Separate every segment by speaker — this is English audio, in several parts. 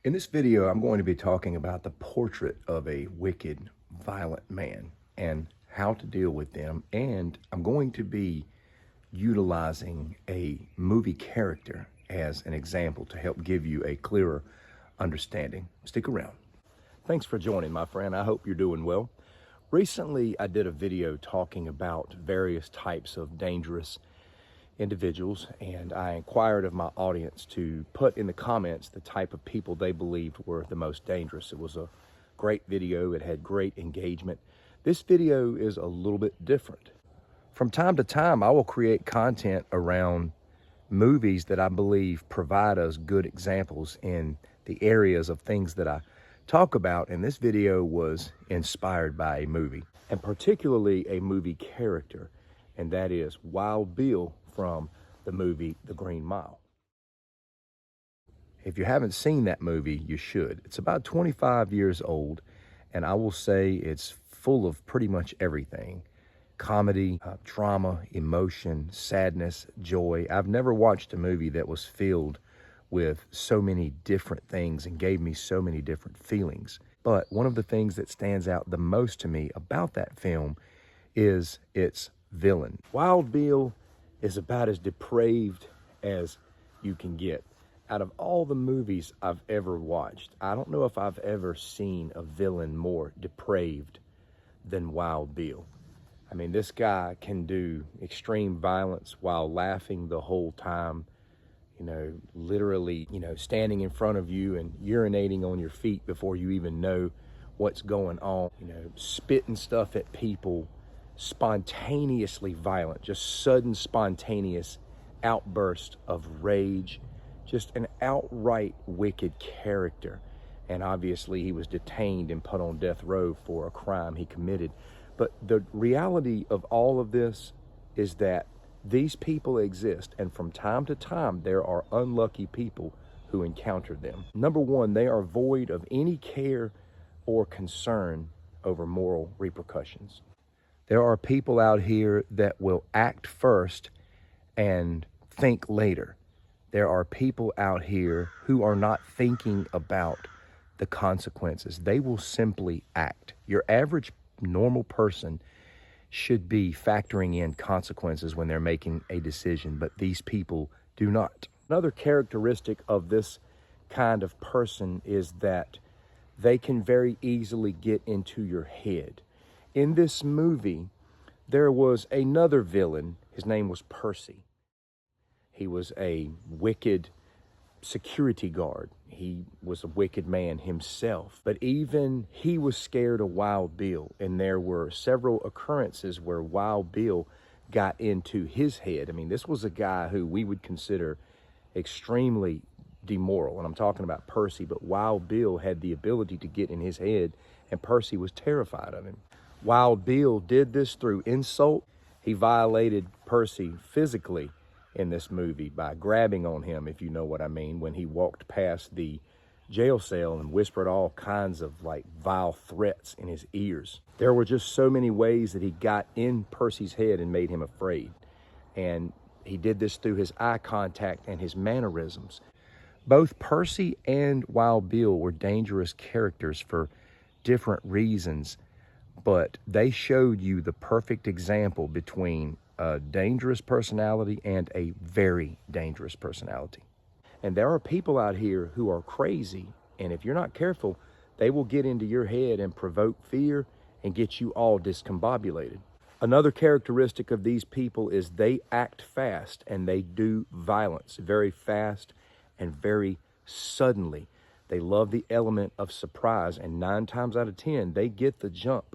Speaker 1: In this video, I'm going to be talking about the portrait of a wicked, violent man and how to deal with them. And I'm going to be utilizing a movie character as an example to help give you a clearer understanding. Stick around. Thanks for joining, my friend. I hope you're doing well. Recently, I did a video talking about various types of dangerous individuals, and I inquired of my audience to put in the comments the type of people they believed were the most dangerous. It was a great video. It had great engagement. This video is a little bit different. From time to time, I will create content around movies that I believe provide us good examples in the areas of things that I talk about, and this video was inspired by a movie, and particularly a movie character, and that is Wild Bill from the movie The Green Mile. If you haven't seen that movie, you should. It's about 25 years old, and I will say it's full of pretty much everything. Comedy, drama, emotion, sadness, joy. I've never watched a movie that was filled with so many different things and gave me so many different feelings. But one of the things that stands out the most to me about that film is its villain. Wild Bill is about as depraved as you can get. Out of all the movies I've ever watched, I don't know if I've ever seen a villain more depraved than Wild Bill. I mean, this guy can do extreme violence while laughing the whole time, literally, standing in front of you and urinating on your feet before you even know what's going on, spitting stuff at people, spontaneously violent, just sudden spontaneous outburst of rage, just an outright wicked character. And obviously he was detained and put on death row for a crime he committed. But the reality of all of this is that these people exist, and from time to time there are unlucky people who encounter them. Number one, they are void of any care or concern over moral repercussions. There are people out here that will act first and think later. There are people out here who are not thinking about the consequences. They will simply act. Your average normal person should be factoring in consequences when they're making a decision, but these people do not. Another characteristic of this kind of person is that they can very easily get into your head. In this movie, there was another villain. His name was Percy. He was a wicked security guard. He was a wicked man himself. But even he was scared of Wild Bill, and there were several occurrences where Wild Bill got into his head. I mean, this was a guy who we would consider extremely immoral, and I'm talking about Percy, but Wild Bill had the ability to get in his head, and Percy was terrified of him. Wild Bill did this through insult. He violated Percy physically in this movie by grabbing on him, if you know what I mean, when he walked past the jail cell and whispered all kinds of vile threats in his ears. There were just so many ways that he got in Percy's head and made him afraid. And he did this through his eye contact and his mannerisms. Both Percy and Wild Bill were dangerous characters for different reasons, but they showed you the perfect example between a dangerous personality and a very dangerous personality. And there are people out here who are crazy, and if you're not careful, they will get into your head and provoke fear and get you all discombobulated. Another characteristic of these people is they act fast, and they do violence very fast and very suddenly. They love the element of surprise, and 9 times out of 10, they get the jump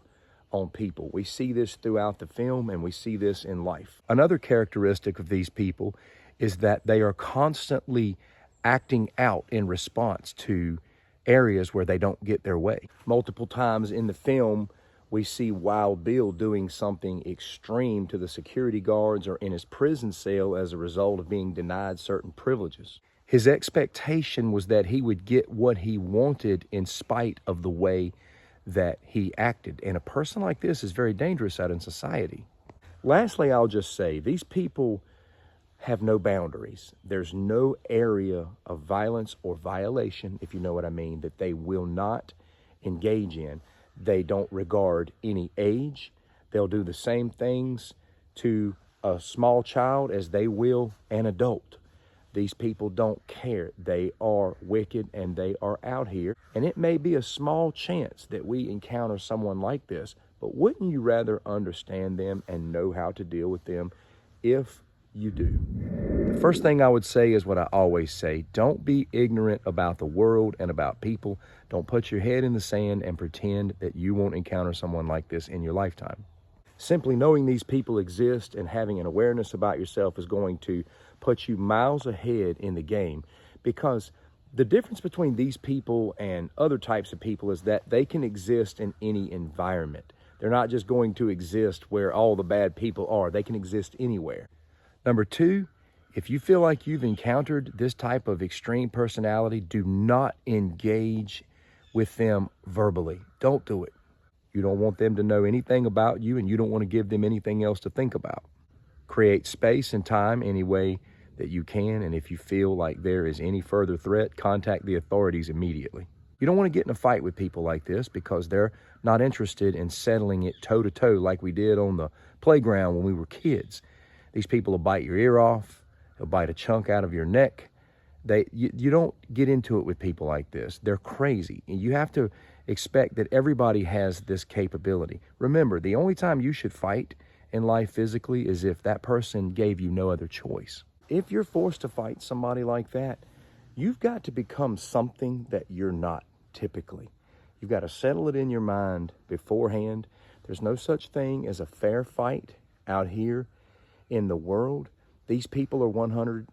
Speaker 1: on people. We see this throughout the film, and we see this in life. Another characteristic of these people is that they are constantly acting out in response to areas where they don't get their way. Multiple times in the film, we see Wild Bill doing something extreme to the security guards or in his prison cell as a result of being denied certain privileges. His expectation was that he would get what he wanted in spite of the way that he acted. And a person like this is very dangerous out in society. Lastly, I'll just say these people have no boundaries. There's no area of violence or violation, if you know what I mean, that they will not engage in. They don't regard any age. They'll do the same things to a small child as they will an adult. These people don't care. They are wicked and they are out here. And it may be a small chance that we encounter someone like this, but wouldn't you rather understand them and know how to deal with them if you do? The first thing I would say is what I always say. Don't be ignorant about the world and about people. Don't put your head in the sand and pretend that you won't encounter someone like this in your lifetime. Simply knowing these people exist and having an awareness about yourself is going to put you miles ahead in the game, because the difference between these people and other types of people is that they can exist in any environment. They're not just going to exist where all the bad people are. They can exist anywhere. Number two, if you feel like you've encountered this type of extreme personality, do not engage with them verbally. Don't do it. You don't want them to know anything about you, and you don't want to give them anything else to think about. Create space and time any way that you can, and if you feel like there is any further threat, contact the authorities immediately. You don't want to get in a fight with people like this because they're not interested in settling it toe-to-toe like we did on the playground when we were kids. These people will bite your ear off. They'll bite a chunk out of your neck. You don't get into it with people like this. They're crazy. And you have to expect that everybody has this capability. Remember, the only time you should fight in life physically is if that person gave you no other choice. If you're forced to fight somebody like that, you've got to become something that you're not typically. You've got to settle it in your mind beforehand. There's no such thing as a fair fight out here in the world. These people are 100%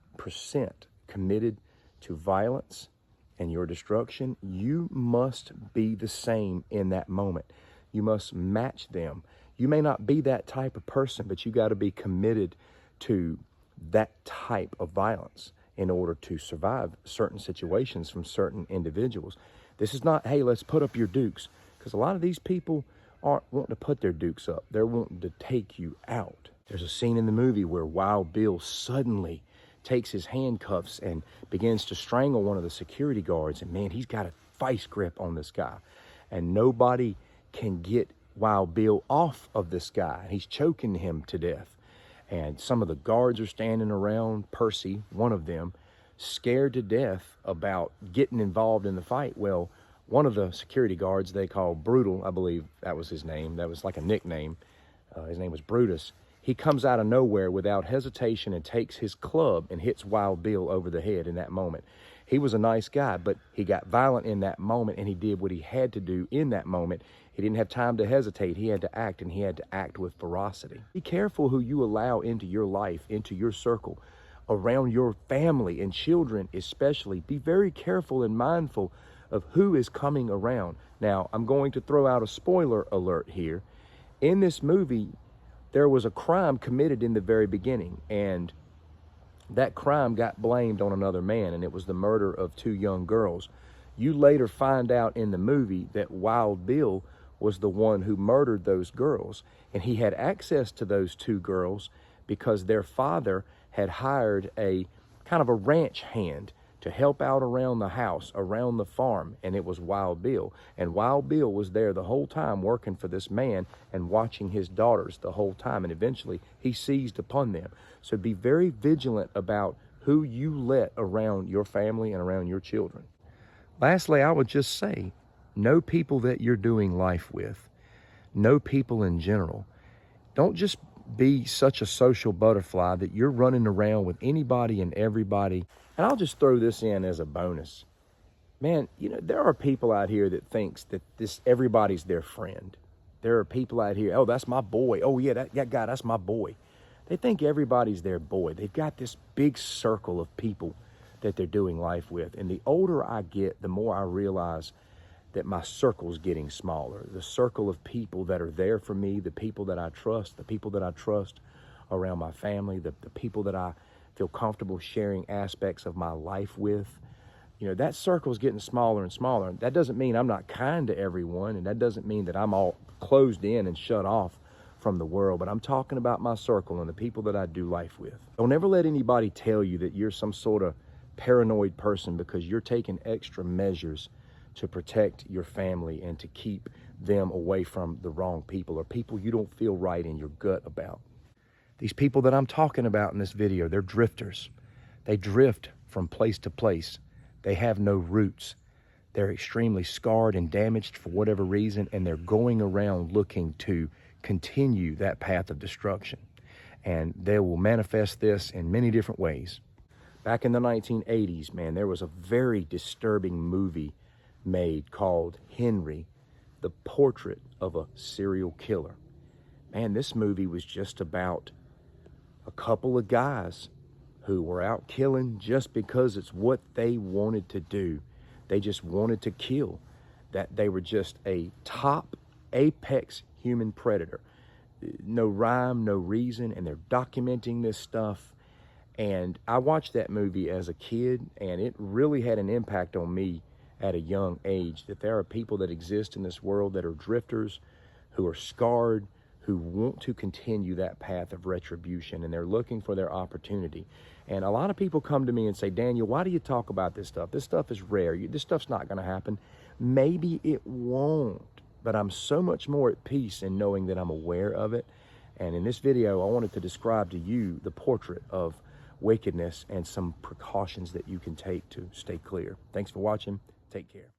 Speaker 1: committed to violence and your destruction. You must be the same in that moment. You must match them. You may not be that type of person, but you got to be committed to that type of violence in order to survive certain situations from certain individuals. This is not, hey, let's put up your dukes, because a lot of these people aren't wanting to put their dukes up. They're wanting to take you out. There's a scene in the movie where Wild Bill suddenly takes his handcuffs and begins to strangle one of the security guards. And man, he's got a vice grip on this guy. And nobody can get Wild Bill off of this guy. He's choking him to death. And some of the guards are standing around Percy, one of them, scared to death about getting involved in the fight. Well, one of the security guards they call Brutal, I believe that was his name. That was like a nickname. His name was Brutus. He comes out of nowhere without hesitation and takes his club and hits Wild Bill over the head in that moment. He was a nice guy, but he got violent in that moment, and he did what he had to do in that moment. He didn't have time to hesitate. He had to act, and he had to act with ferocity. Be careful who you allow into your life, into your circle, around your family and children especially. Be very careful and mindful of who is coming around. Now, I'm going to throw out a spoiler alert here. In this movie, there was a crime committed in the very beginning, and that crime got blamed on another man, and it was the murder of 2 young girls. You later find out in the movie that Wild Bill was the one who murdered those girls, and he had access to those 2 girls because their father had hired a kind of a ranch hand to help out around the house, around the farm, and it was Wild Bill. And Wild Bill was there the whole time working for this man and watching his daughters the whole time, and eventually he seized upon them. So be very vigilant about who you let around your family and around your children. Lastly, I would just say, know people that you're doing life with. Know people in general. Don't just be such a social butterfly that you're running around with anybody and everybody. And I'll just throw this in as a bonus. Man, you know, there are people out here that thinks that everybody's their friend. There are people out here, oh, that's my boy. Oh, yeah, that guy, that's my boy. They think everybody's their boy. They've got this big circle of people that they're doing life with. And the older I get, the more I realize that my circle's getting smaller. The circle of people that are there for me, the people that I trust, the people that I trust around my family, the people that I feel comfortable sharing aspects of my life with. You know, that circle's getting smaller and smaller. That doesn't mean I'm not kind to everyone, and that doesn't mean that I'm all closed in and shut off from the world, but I'm talking about my circle and the people that I do life with. Don't ever let anybody tell you that you're some sort of paranoid person because you're taking extra measures to protect your family and to keep them away from the wrong people or people you don't feel right in your gut about. These people that I'm talking about in this video, they're drifters. They drift from place to place. They have no roots. They're extremely scarred and damaged for whatever reason, and they're going around looking to continue that path of destruction. And they will manifest this in many different ways. Back in the 1980s, man, there was a very disturbing movie made called Henry, the Portrait of a Serial Killer. Man, this movie was just about a couple of guys who were out killing just because it's what they wanted to do. They just wanted to kill. That they were just a top apex human predator. No rhyme, no reason, and they're documenting this stuff. And I watched that movie as a kid, and it really had an impact on me at a young age, that there are people that exist in this world that are drifters, who are scarred, who want to continue that path of retribution, and they're looking for their opportunity. And a lot of people come to me and say, Daniel, why do you talk about this stuff? This stuff is rare. This stuff's not going to happen. Maybe it won't, but I'm so much more at peace in knowing that I'm aware of it. And in this video, I wanted to describe to you the portrait of wickedness and some precautions that you can take to stay clear. Thanks for watching. Take care.